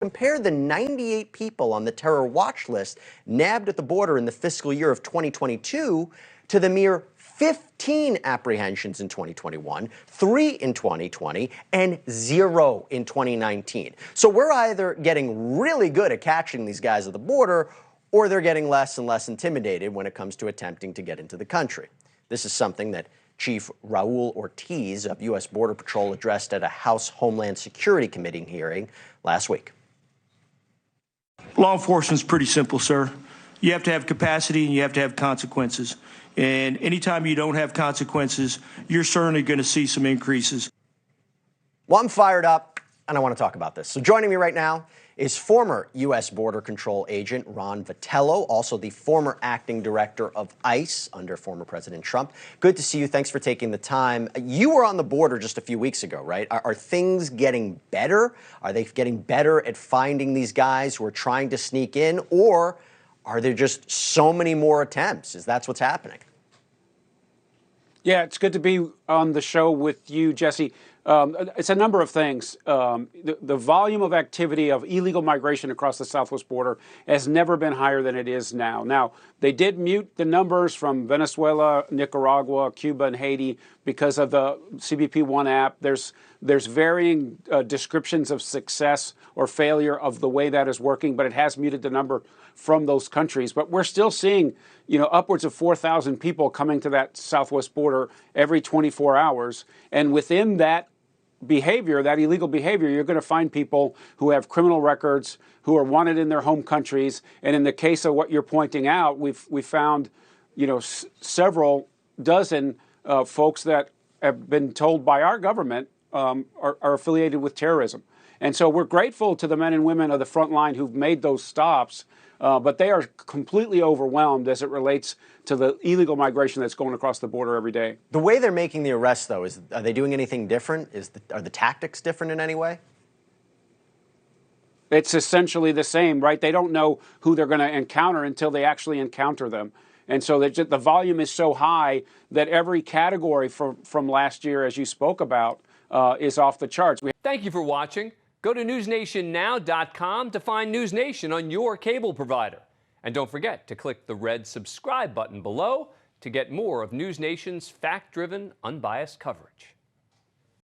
Compare the 98 people on the terror watch list nabbed at the border in the fiscal year of 2022 to the mere 15 apprehensions in 2021, 3 in 2020, and 0 in 2019. So we're either getting really good at catching these guys at the border, or they're getting less and less intimidated when it comes to attempting to get into the country. This is something that Chief Raul Ortiz of U.S. Border Patrol addressed at a House Homeland Security Committee hearing last week. Law enforcement is pretty simple, sir. You have to have capacity and you have to have consequences. And anytime you don't have consequences, you're certainly going to see some increases. Well, I'm fired up, and I want to talk about this. So joining me right now is former U.S. Border Control agent Ron Vitiello, also the former acting director of ICE under former President Trump. Good to see you. Thanks for taking the time. You were on the border just a few weeks ago, right? Are things getting better? Are they getting better at finding these guys who are trying to sneak in, or are there just so many more attempts? Is that what's happening? Yeah, it's good to be on the show with you, Jesse. It's a number of things. The volume of activity of illegal migration across the southwest border has never been higher than it is now. Now, they did mute the numbers from Venezuela, Nicaragua, Cuba, and Haiti because of the CBP-1 app. There's varying descriptions of success or failure of the way that is working, but it has muted the number from those countries. But we're still seeing, upwards of 4,000 people coming to that southwest border every 24 hours. And within that behavior, that illegal behavior, you're going to find people who have criminal records, who are wanted in their home countries. And in the case of what you're pointing out, we found, several dozen folks that have been told by our government are affiliated with terrorism. And so we're grateful to the men and women of the front line who've made those stops, but they are completely overwhelmed as it relates to the illegal migration that's going across the border every day. The way they're making the arrests, though, are they doing anything different? Are the tactics different in any way? It's essentially the same, right? They don't know who they're going to encounter until they actually encounter them. And so the volume is so high that every category from last year, as you spoke about, is off the charts. Thank you for watching. Go to NewsNationNow.com to find NewsNation on your cable provider. And don't forget to click the red subscribe button below to get more of NewsNation's fact-driven, unbiased coverage.